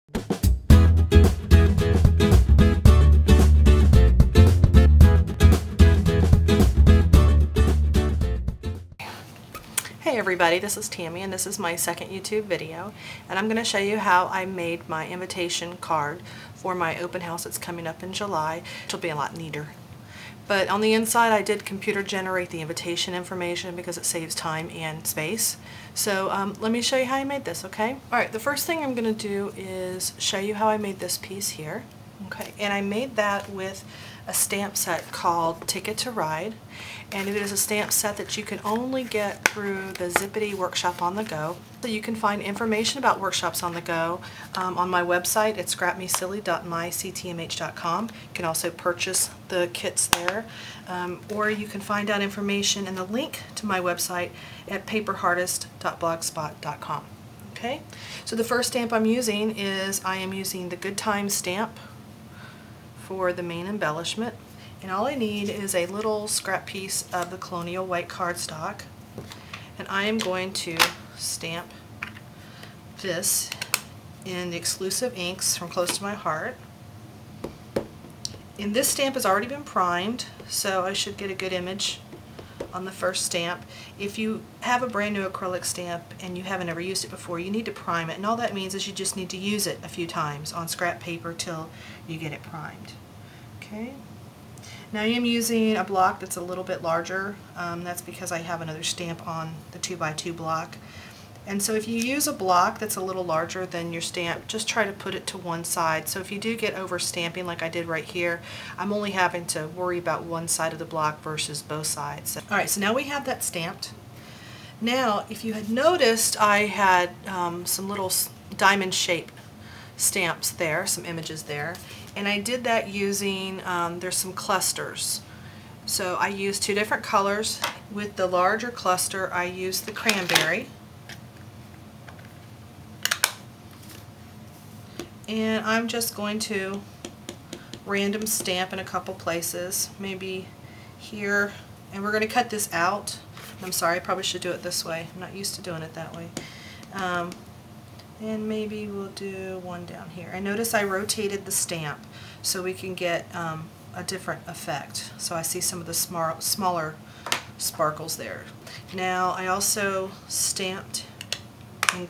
Hey everybody, this is Tammy and this is my second YouTube video, and I'm going to show you how I made my invitation card for my open house that's coming up in July. It'll be a lot neater. But on the inside I did computer generate the invitation information because it saves time and space. So let me show you how I made this, okay? Alright, the first thing I'm going to do is show you how I made this piece here. Okay, and I made that with a stamp set called Ticket to Ride, and it is a stamp set that you can only get through the Zippity Workshop on the Go. So you can find information about workshops on the go on my website. It's scrapmesilly.myctmh.com. You can also purchase the kits there, or you can find out information in the link to my website at paperhardest.blogspot.com. Okay, so the first stamp I'm using is I am using the Good Times stamp for the main embellishment, and all I need is a little scrap piece of the Colonial white cardstock, and I am going to stamp this in the exclusive inks from Close to My Heart. And this stamp has already been primed, so I should get a good image on the first stamp. If you have a brand new acrylic stamp and you haven't ever used it before, you need to prime it, and all that means is you just need to use it a few times on scrap paper till you get it primed. Okay. Now I am using a block that's a little bit larger. That's because I have another stamp on the 2x2 block. And so if you use a block that's a little larger than your stamp, just try to put it to one side. So if you do get over stamping like I did right here, I'm only having to worry about one side of the block versus both sides. Alright, so now we have that stamped. Now if you had noticed, I had some little diamond shape stamps there, some images there, and I did that using, there's some clusters. So I used two different colors. With the larger cluster I used the cranberry, and I'm just going to random stamp in a couple places, maybe here, and we're going to cut this out. I'm sorry, I probably should do it this way. I'm not used to doing it that way. And maybe we'll do one down here. And notice I rotated the stamp so we can get a different effect. So I see some of the smaller sparkles there. Now I also stamped in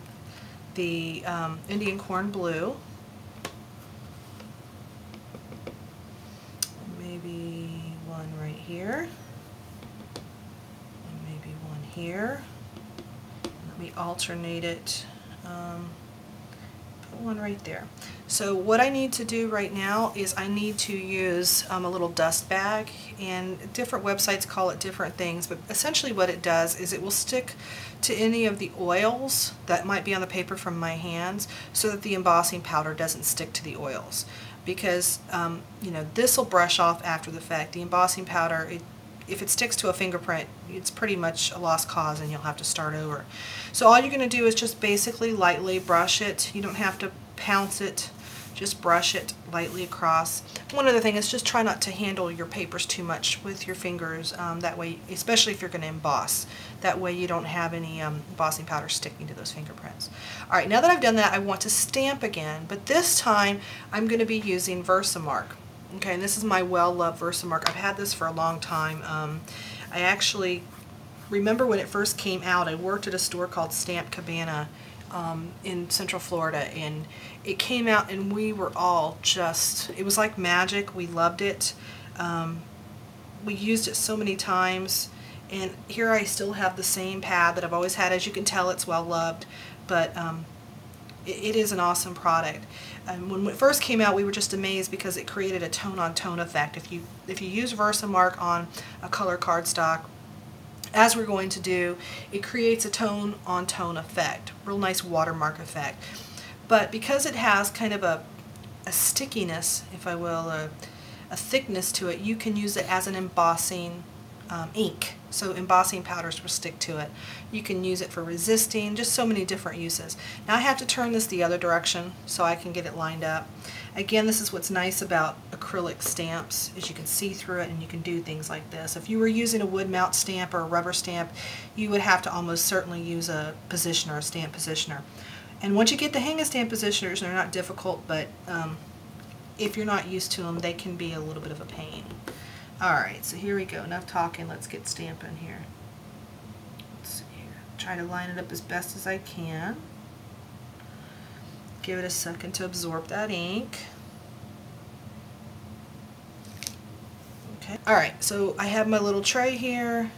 the Indian Corn Blue. Maybe one right here. And maybe one here. Let me alternate it. Put one right there. So what I need to do right now is I need to use a little dust bag, and different websites call it different things, but essentially what it does is it will stick to any of the oils that might be on the paper from my hands so that the embossing powder doesn't stick to the oils, because you know, this will brush off after the fact. The embossing powder, if it sticks to a fingerprint, it's pretty much a lost cause and you'll have to start over. So all you're going to do is just basically lightly brush it. You don't have to pounce it, just brush it lightly across. One other thing is just try not to handle your papers too much with your fingers, that way, especially if you're going to emboss. That way you don't have any embossing powder sticking to those fingerprints. Alright, now that I've done that, I want to stamp again, but this time I'm going to be using VersaMark. Okay, and this is my well-loved VersaMark. I've had this for a long time. I actually remember when it first came out, I worked at a store called Stamp Cabana in Central Florida, and it came out and we were all just, it was like magic. We loved it. We used it so many times, and here I still have the same pad that I've always had. As you can tell, it's well-loved, but it is an awesome product. When it first came out, we were just amazed because it created a tone-on-tone effect. If you use VersaMark on a color cardstock, as we're going to do, it creates a tone-on-tone effect, real nice watermark effect. But because it has kind of a stickiness, if I will, a thickness to it, you can use it as an embossing ink. So embossing powders will stick to it. You can use it for resisting, just so many different uses. Now I have to turn this the other direction so I can get it lined up. Again, this is what's nice about acrylic stamps, is you can see through it and you can do things like this. If you were using a wood mount stamp or a rubber stamp, you would have to almost certainly use a positioner, a stamp positioner. And once you get the hang of stamp positioners, they're not difficult, but if you're not used to them, they can be a little bit of a pain. Alright, so here we go. Enough talking, let's get stamping here. Let's see here. Try to line it up as best as I can. Give it a second to absorb that ink. Okay. Alright, so I have my little tray here,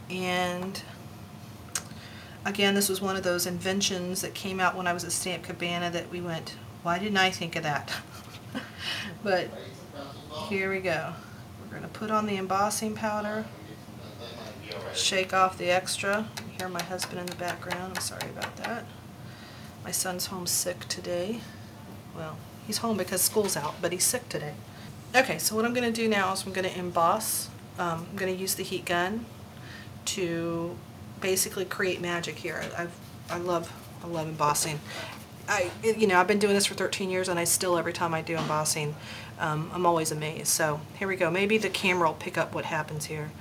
and again, this was one of those inventions that came out when I was at Stamp Cabana that we went, why didn't I think of that? But here we go. We're going to put on the embossing powder, shake off the extra. You hear my husband in the background. I'm sorry about that. My son's home sick today. Well, he's home because school's out, but he's sick today. Okay, so what I'm going to do now is I'm going to emboss. I'm going to use the heat gun to basically create magic here. I love embossing. I've been doing this for 13 years, and I still, every time I do embossing, I'm always amazed. So here we go. Maybe the camera will pick up what happens here.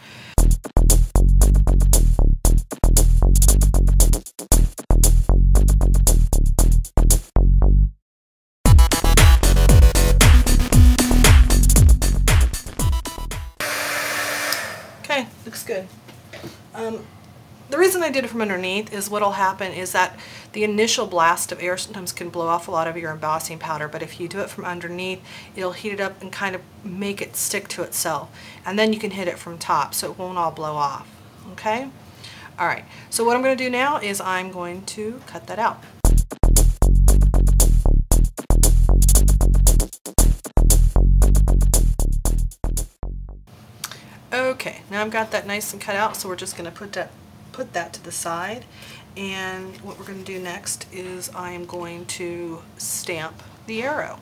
Okay, looks good. The reason I did it from underneath is what'll happen is that the initial blast of air sometimes can blow off a lot of your embossing powder, but if you do it from underneath, it'll heat it up and kind of make it stick to itself. And then you can hit it from top so it won't all blow off. Okay? Alright, so what I'm going to do now is I'm going to cut that out. Okay, now I've got that nice and cut out, so we're just going to put that to the side. And what we're going to do next is I'm going to stamp the arrow.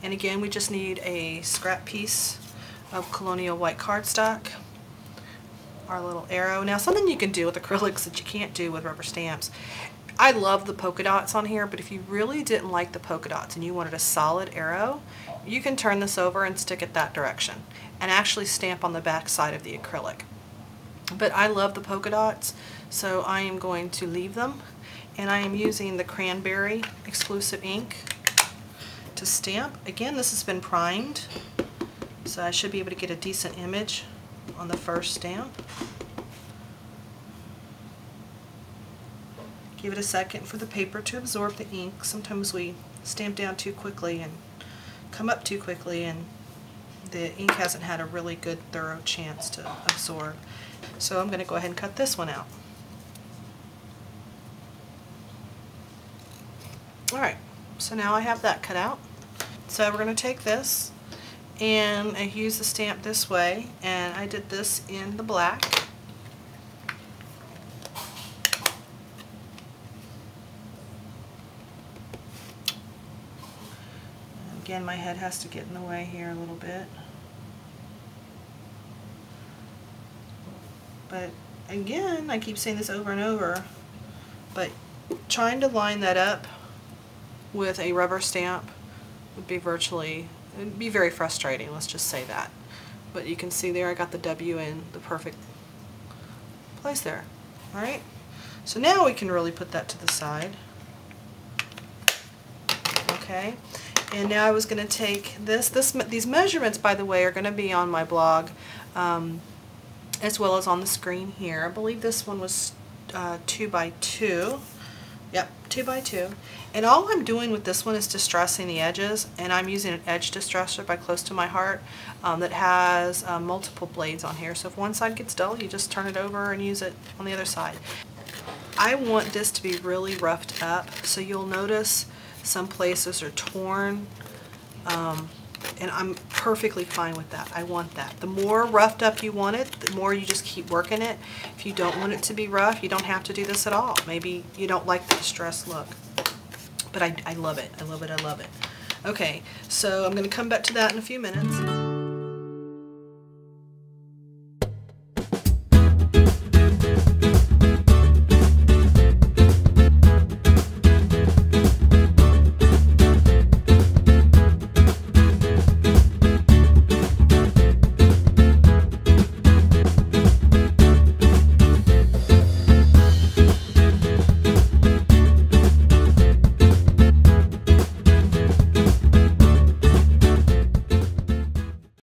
And again, we just need a scrap piece of Colonial white cardstock, our little arrow. Now, something you can do with acrylics that you can't do with rubber stamps. I love the polka dots on here, but if you really didn't like the polka dots and you wanted a solid arrow, you can turn this over and stick it that direction and actually stamp on the back side of the acrylic. But I love the polka dots, so I am going to leave them, and I am using the cranberry exclusive ink to stamp. Again, this has been primed, so I should be able to get a decent image on the first stamp. Give it a second for the paper to absorb the ink. Sometimes we stamp down too quickly and come up too quickly, and the ink hasn't had a really good thorough chance to absorb. So I'm going to go ahead and cut this one out. Alright, so now I have that cut out. So we're going to take this, and I use the stamp this way, and I did this in the black. Again, my head has to get in the way here a little bit. But again, I keep saying this over and over, but trying to line that up with a rubber stamp would be it'd be very frustrating, let's just say that. But you can see there I got the W in the perfect place there. Alright, so now we can really put that to the side. Okay, and now I was going to take these measurements, by the way, are going to be on my blog, as well as on the screen here. I believe this one was 2 by 2. Yep, 2 by 2. And all I'm doing with this one is distressing the edges, and I'm using an edge distresser by Close to My Heart that has multiple blades on here. So if one side gets dull, you just turn it over and use it on the other side. I want this to be really roughed up, so you'll notice some places are torn. And I'm perfectly fine with that. I want that. The more roughed up you want it, the more you just keep working it. If you don't want it to be rough, you don't have to do this at all. Maybe you don't like the distressed look. But I love it. I love it. I love it. Okay, so I'm going to come back to that in a few minutes.